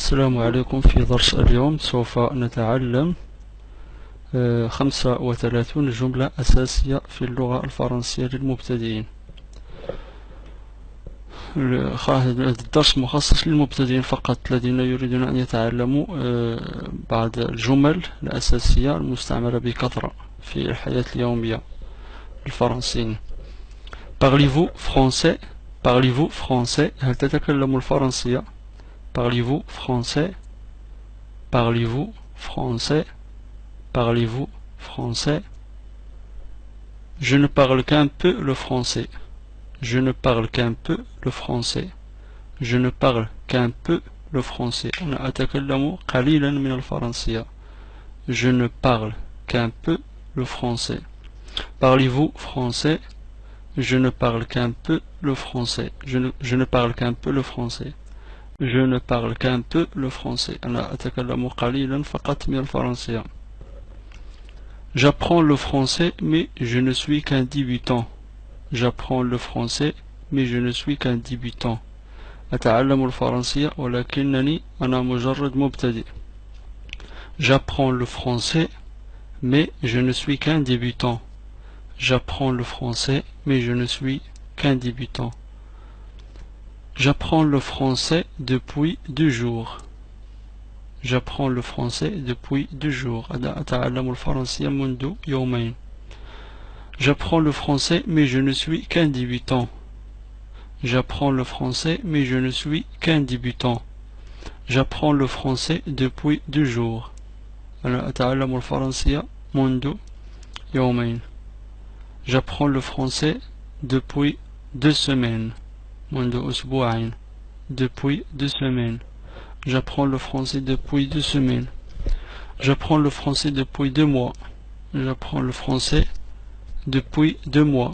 السلام عليكم. في درس اليوم سوف نتعلم 35 جملة أساسية في اللغة الفرنسية للمبتدئين. هذا الدرس مخصص للمبتدئين فقط الذين يريدون أن يتعلموا بعض الجمل الأساسية المستعملة بكثرة في الحياة اليومية الفرنسيين. Parlez-vous français? Parlez-vous français? هل تتكلم الفرنسية؟ Parlez-vous français? Parlez-vous français? Parlez-vous français? Je ne parle qu'un peu le français. Je ne parle qu'un peu le français. Je ne parle qu'un peu le français. أنا أتكلم قليلا من الفرنسية. Je ne parle qu'un peu le français. Parlez-vous français? Je ne parle qu'un peu le français. Je ne parle qu'un peu le français. Je ne parle qu'un peu le français. أنا أتكلم قليلا فقط من الفرنسية. J'apprends le français mais je ne suis qu'un débutant. J'apprends le français mais je ne suis qu'un débutant. أتعلم الفرنسية ولكنني أنا مجرد مبتدئ. J'apprends le français mais je ne suis qu'un débutant. J'apprends le français mais je ne suis qu'un débutant. J'apprends le français depuis 2 jours. J'apprends le français depuis 2 jours. أتعلم الفرنسية منذ يومين. J'apprends le français mais je ne suis qu'un débutant. J'apprends le français mais je ne suis qu'un débutant. J'apprends le français depuis 2 jours. أنا أتعلم الفرنسية منذ يومين. J'apprends le français depuis 2 semaines. منذ أسبوعين. Depuis 2 semaines. J'apprends le français depuis 2 semaines. J'apprends le français depuis 2 mois. J'apprends le français depuis 2 mois.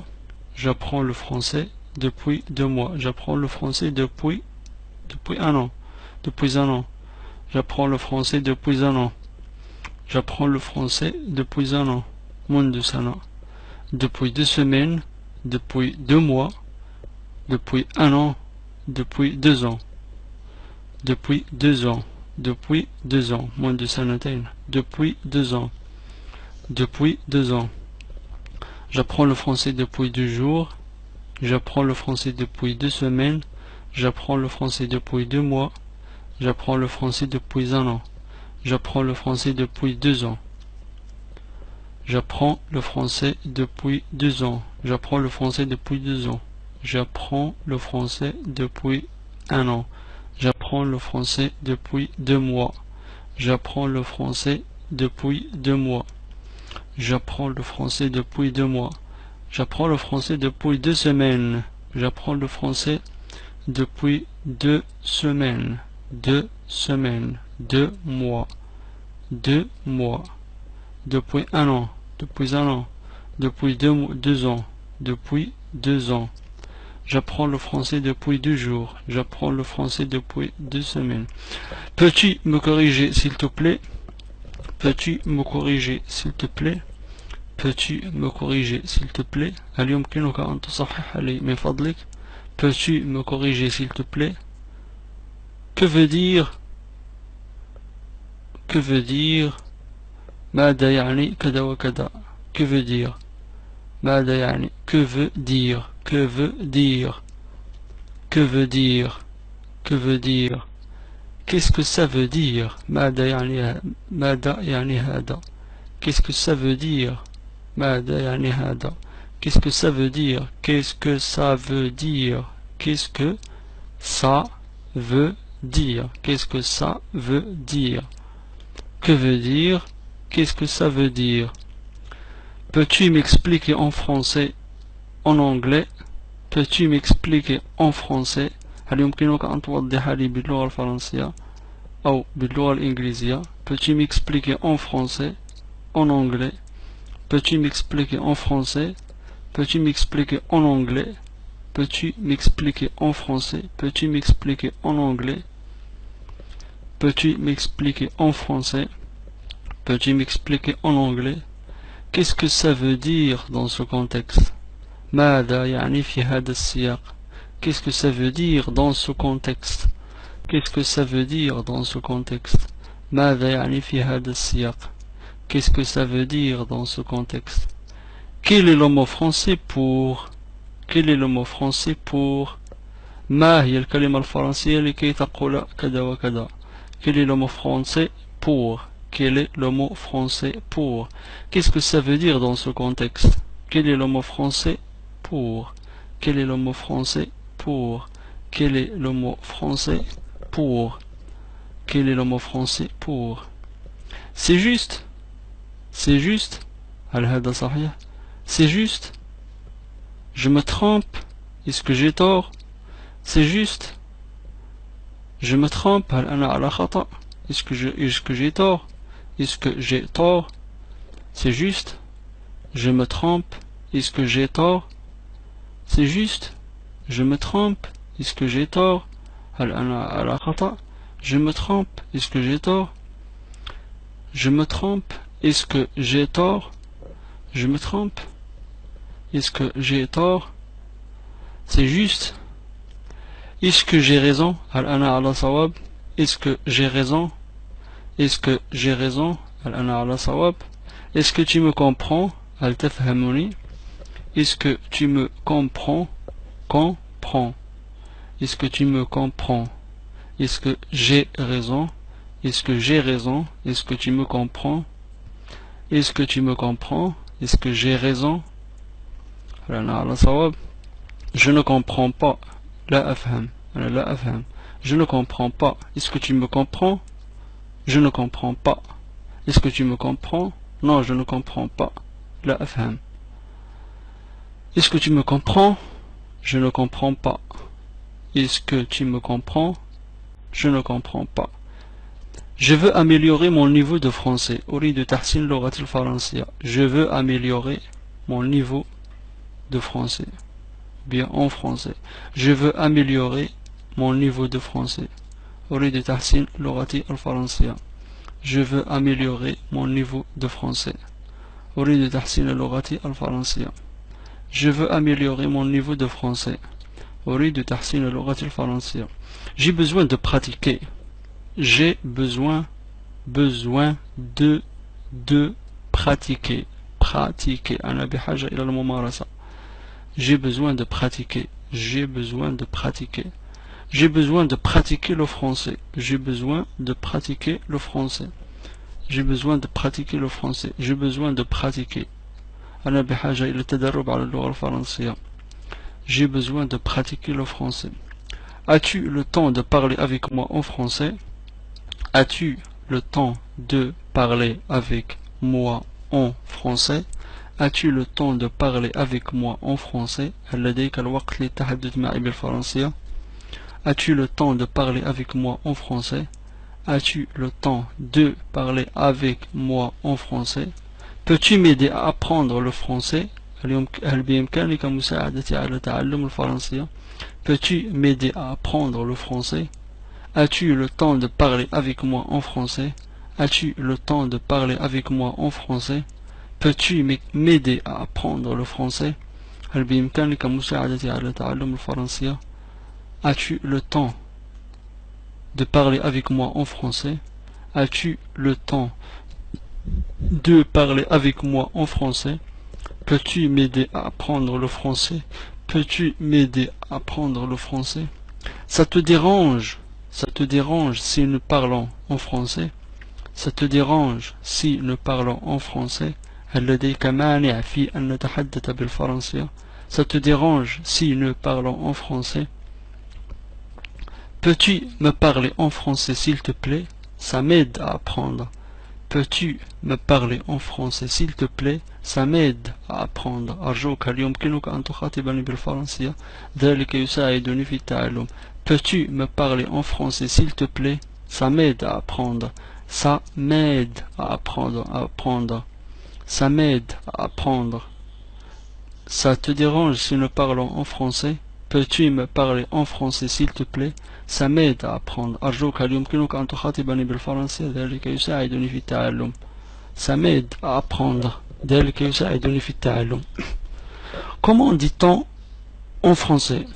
J'apprends le français depuis 2 mois. J'apprends le français depuis 1 an. Depuis 1 an. J'apprends le français depuis 1 an. J'apprends le français depuis 1 an. منذ سنة. Depuis 2 semaines. Depuis 2 mois. Depuis 1 an. Depuis 2 ans. Depuis 2 ans. Depuis 2 ans. Moins de سنتين. Depuis 2 ans. Depuis 2 ans. J'apprends le français depuis 2 jours. J'apprends le français depuis 2 semaines. J'apprends le français depuis 2 mois. J'apprends le français depuis 1 an. J'apprends le français depuis 2 ans. J'apprends le français depuis 2 ans. J'apprends le français depuis 2 ans. J'apprends le français depuis 1 an. J'apprends le français depuis 2 mois. J'apprends le français depuis 2 mois. J'apprends le français depuis 2 mois. J'apprends le français depuis 2 semaines. J'apprends le français depuis 2 semaines. 2 semaines. 2 mois. 2 mois. Depuis 1 an. Depuis 1 an. Depuis 2 ans. Depuis 2 ans. J'apprends le français depuis 2 jours. J'apprends le français depuis 2 semaines. Peux-tu me corriger s'il te plaît? Peux-tu me corriger s'il te plaît? Peux-tu me corriger s'il te plaît? هل يمكنك أن تصحح لي من فضلك? Peux-tu me corriger s'il te plaît? Que veut dire? Que veut dire? ماذا يعني كذا وكذا? Que veut dire? ماذا يعني? Que veut dire? Que veut dire? Que veut dire? Que veut dire? Qu'est-ce que ça veut dire? ماذا يعني هذا? Qu'est-ce que ça veut dire? ماذا يعني هذا? Qu'est-ce que ça veut dire? Qu'est-ce que ça veut dire? Qu'est-ce que ça veut dire? Qu'est-ce que ça veut dire? Que veut dire? Qu'est-ce que ça veut dire? Peux-tu m'expliquer en français, en anglais? Peux-tu m'expliquer en français? هل يمكنك أن توضح لي باللغة الفرنسية أو باللغة الإنجليزية؟ Peux-tu m'expliquer en français, en anglais? Peux-tu m'expliquer en français? Peux-tu m'expliquer en anglais? Peux-tu m'expliquer en français? Peux-tu m'expliquer en anglais? Peux-tu m'expliquer en français? Peux-tu m'expliquer en anglais? Qu'est-ce que ça veut dire dans ce contexte? ماذا يعني في هذا السياق? Qu'est-ce que ça veut dire dans ce contexte? Qu'est-ce que ça veut dire dans ce contexte? ماذا يعني في هذا السياق? Qu'est-ce que ça veut dire dans ce contexte? Quel est le mot français pour? Quel est le mot français pour? ما هي الكلمة الفرنسية لكي تقول كذا وكذا? Quel est le mot français pour? Quel est le mot français pour? Qu'est-ce que ça veut dire dans ce contexte? Quel est le mot français pour? Quel est le mot français pour? Quel est le mot français pour? Quel est le mot français pour? C'est juste. C'est juste. هل هذا صحيح? C'est juste. Je me trompe. Est-ce que j'ai tort? C'est juste. Je me trompe. هل أنا على خطأ? Est-ce que j'ai tort? Est-ce que j'ai tort? C'est juste. Je me trompe. Est-ce que j'ai tort? C'est juste. Je me trompe. Est-ce que j'ai tort? هل أنا على خطأ? Je me trompe. Est-ce que j'ai tort? Je me trompe. Est-ce que j'ai tort? Je me trompe. Est-ce que j'ai tort? C'est juste. Est-ce que j'ai raison? هل أنا على صواب? Est-ce que j'ai raison? Est-ce que j'ai raison? هل أنا على صواب? Est-ce que tu me comprends? هل تفهمني? Est-ce que tu me comprends? Comprends. Est-ce que tu me comprends? Est-ce que j'ai raison? Est-ce que j'ai raison? Est-ce que tu me comprends? Est-ce que tu me comprends? Est-ce que j'ai raison? هل أنا على صواب? Je ne comprends pas. لا أفهم. أنا لا أفهم. Je ne comprends pas. Est-ce que tu me comprends? Je ne comprends pas. Est-ce que tu me comprends? Non, je ne comprends pas. لا أفهم. Est-ce que tu me comprends? Je ne comprends pas. Est-ce que tu me comprends? Je ne comprends pas. Je veux améliorer mon niveau de français. أريد تحسين لغة الفرنسية. Je veux améliorer mon niveau de français. Bien en français. Je veux améliorer mon niveau de français. أريد تحسين لغتي الفرنسية. Je veux améliorer mon niveau de français. أريد تحسين لغتي الفرنسية. Je veux améliorer mon niveau de français. أريد تحسين لغتي الفرنسية. J'ai besoin de pratiquer. J'ai besoin de pratiquer. Pratiquer. أنا بحاجة إلى الممارسة. J'ai besoin de pratiquer. J'ai besoin de pratiquer. J'ai besoin de pratiquer le français. J'ai besoin de pratiquer le français. J'ai besoin de pratiquer le français. J'ai besoin de pratiquer. أنا بحاجة إلى التدرب على اللغة الفرنسية. J'ai besoin de pratiquer le français. As-tu le temps de parler avec moi en français? As-tu le temps de parler avec moi en français? As-tu le temps de parler avec moi en français? هل لديك الوقت للتحدث معي بالفرنسية? As-tu le temps de parler avec moi en français? As-tu le temps de parler avec moi en français? Peux-tu m'aider à apprendre le français? هل بإمكانك مساعدتي على تعلم الفرنسية? Peux-tu m'aider à apprendre le français? As-tu le temps de parler avec moi en français? As-tu le temps de parler avec moi en français? Peux-tu m'aider à apprendre le français? هل بإمكانك مساعدتي على تعلم الفرنسية? As-tu le temps de parler avec moi en français? As-tu le temps de parler avec moi en français? Peux-tu m'aider à apprendre le français? Peux-tu m'aider à apprendre le français? Ça te dérange? Ça te dérange si nous parlons en français? Ça te dérange si nous parlons en français? هل لديك مانع في أن نتحدث بالفرنسية? Ça te dérange si nous parlons en français? Peux-tu me parler en français s'il te plaît? Ça m'aide à apprendre. Peux-tu me parler en français s'il te plaît? Ça m'aide à apprendre. أرجوك هل يمكنك أن تخاطبني بالفرنسية؟ ذلك يساعدني في التعلم. Peux-tu me parler en français s'il te plaît? Ça m'aide à apprendre. Ça m'aide à apprendre. Ça m'aide à apprendre. Ça te dérange si nous parlons en français? Peux-tu me parler en français s'il te plaît? Ça m'aide à apprendre. أرجوك هل يمكنك أن تخاطبني بالفرنسية؟ ذلك يساعدني في التعلم. Ça m'aide à apprendre. ذلك يساعدني في التعلم. Comment dit-on en français?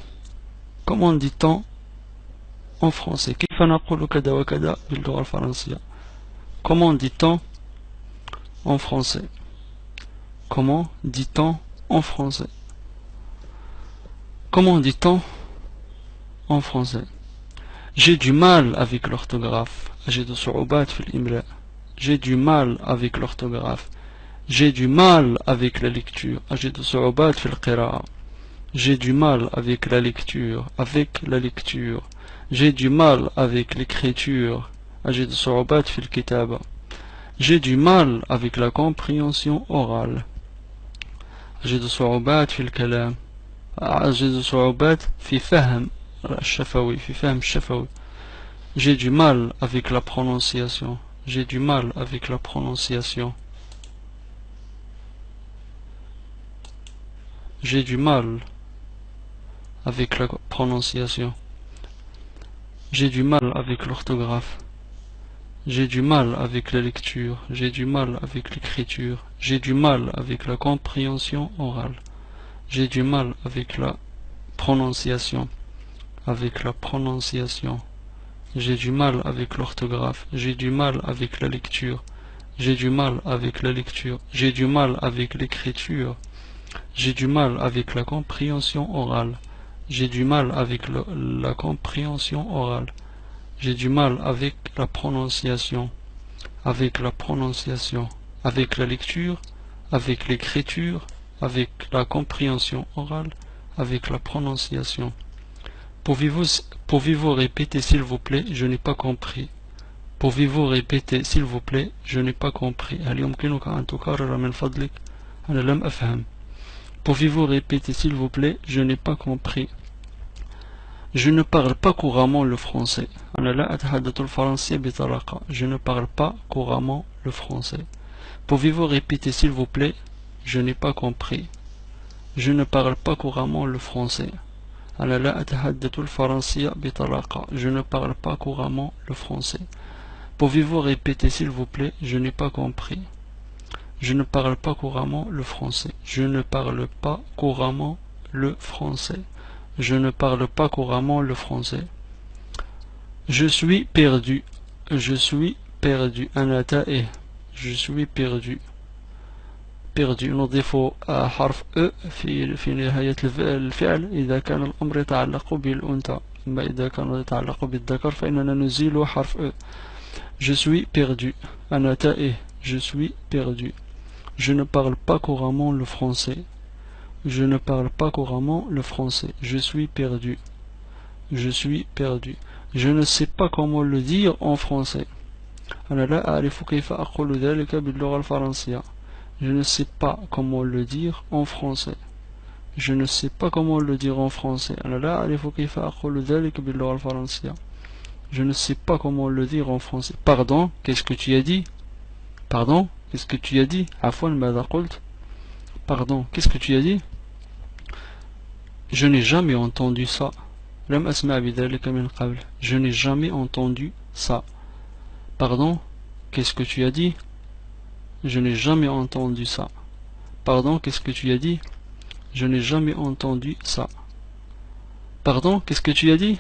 Comment dit-on en français. كيف نقول كذا وكذا باللغة الفرنسية. Comment dit-on en français? Comment dit-on en français? Comment dit-on en français? J'ai du mal avec l'orthographe. أجد صعوبات في الإملاء. J'ai du mal avec l'orthographe. J'ai du mal avec la lecture. أجد صعوبات في القراءة. J'ai du mal avec la lecture. Avec la lecture. J'ai du mal avec l'écriture. أجد صعوبات في الكتابة. J'ai du mal avec la compréhension orale. أجد صعوبات في الكلام. أجد صعوبات في فهم الشفوي. في فهم الشفوي. J'ai du mal avec la prononciation. J'ai du mal avec la prononciation. J'ai du mal avec la prononciation. J'ai du mal avec l'orthographe. J'ai du mal avec la lecture. J'ai du mal avec l'écriture. J'ai du mal avec la compréhension orale. J'ai du mal avec la prononciation. Avec la prononciation. J'ai du mal avec l'orthographe. J'ai du mal avec la lecture. J'ai du mal avec la lecture. J'ai du mal avec l'écriture. J'ai du mal avec la compréhension orale. J'ai du mal avec la compréhension orale. J'ai du mal avec la prononciation. Avec la prononciation. Avec la lecture. Avec l'écriture. Avec la compréhension orale. Avec la prononciation. Pouvez-vous répéter s'il vous plaît? Je n'ai pas compris. Pouvez-vous répéter s'il vous plaît? Je n'ai pas compris. هل يمكنك أن تكرر من فضلك؟ أنا لم أفهم. Pouvez-vous répéter s'il vous plaît? Je n'ai pas compris. Je ne parle pas couramment le français. أنا لا أتحدث الفرنسية بطلاقة. Je ne parle pas couramment le français. Pouvez-vous répéter s'il vous plaît? Je n'ai pas compris. Je ne parle pas couramment le français. أنا لا أتحدث الفرنسية بطلاقة. Je ne parle pas couramment le français. Pouvez-vous répéter s'il vous plaît? Je n'ai pas compris. Je ne parle pas couramment le français. Je ne parle pas couramment le français. Je ne parle pas couramment le français. Je suis perdu. Je suis perdu. أنا تائه. Je suis perdu. perdu. نضيف حرف E في نهاية الفعل إذا كان الأمر يتعلق بالأنثى. أما إذا كان يتعلق بالذكر فإننا نزيل حرف E. Je suis perdu. أنا تائه. Je suis perdu. Je ne parle pas couramment le français. Je ne parle pas couramment le français. Je suis perdu. Je suis perdu. Je ne sais pas comment le dire en français. أنا لا أعرف كيف أقول ذلك باللغة الفرنسية. Je ne sais pas comment le dire en français. Je ne sais pas comment le dire en français. أنا لا أعرف كيف أقول ذلك باللغة الفرنسية. Je ne sais pas comment le dire en français. Pardon, qu'est-ce que tu as dit? Pardon, qu'est-ce que tu as dit? عفوا ماذا قلت? Pardon, qu'est-ce que tu as dit? Je n'ai jamais entendu ça. لم أسمع بذلك من قبل. Je n'ai jamais entendu ça. Pardon, qu'est-ce que tu as dit? Je n'ai jamais entendu ça. Pardon, qu'est-ce que tu as dit? Je n'ai jamais entendu ça. Pardon, qu'est-ce que tu as dit?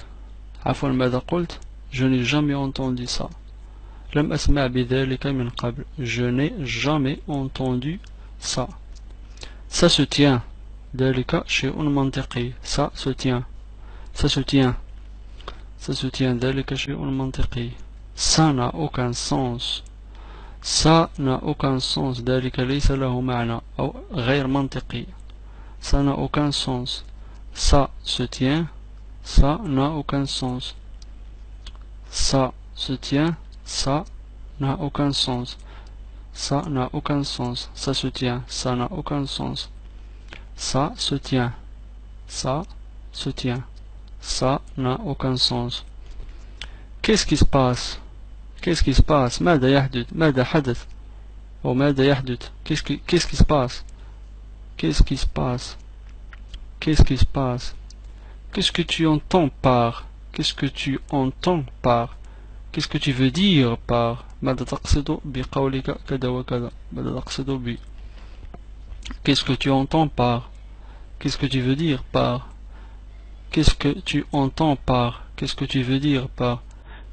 عفوا ماذا قلت? Je n'ai jamais entendu ça. لم أسمع بذلك من قبل. Je n'ai jamais entendu ça. Ça se tient. ذلك شيء منطقي. Ça se tient. Ça se tient. Ça se tient. ذلك شيء منطقي. Ça n'a aucun sens. Ça n'a aucun sens. ذلك ليس له معنى أو غير منطقي. Ça n'a aucun sens. Ça se tient. Ça n'a aucun sens. Ça se tient. Ça n'a aucun sens. Ça n'a aucun sens. Ça se tient. Ça n'a aucun sens. Ça se tient. Ça se tient. Ça n'a aucun sens. Qu'est-ce qui se passe? Qu'est-ce qui se passe? ماذا يحدث؟ ماذا حدث؟ أو ماذا يحدث؟ Qu'est-ce qui se passe? Qu'est-ce qui se passe? Qu'est-ce qui se passe? Qu'est-ce que tu entends par? Qu'est-ce que tu entends par? Qu'est-ce que tu veux dire par? ماذا تقصد بقولك كذا وكذا؟ ماذا تقصد ب؟ Qu'est-ce que tu entends par? Qu'est-ce que tu veux dire par? Qu'est-ce que tu entends par? Qu'est-ce que tu veux dire par?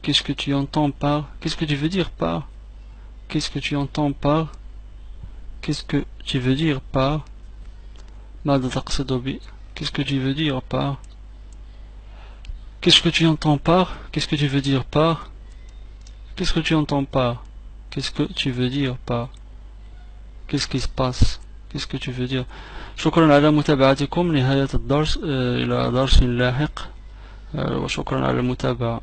Qu'est-ce que tu entends par? Qu'est-ce que tu veux dire par? Qu'est-ce que tu entends par? Qu'est-ce que tu veux dire par? ماذا تقصد ب? Qu'est-ce que tu veux dire par? Qu'est-ce que tu entends par? Qu'est-ce que tu veux dire par? Qu'est-ce que tu entends par? Qu'est-ce que tu veux dire par? Qu'est-ce qui se passe? Qu'est-ce que tu veux dire? شكرا على متابعتكم. نهاية الدرس. إلى درس لاحق. وشكرا على المتابعة.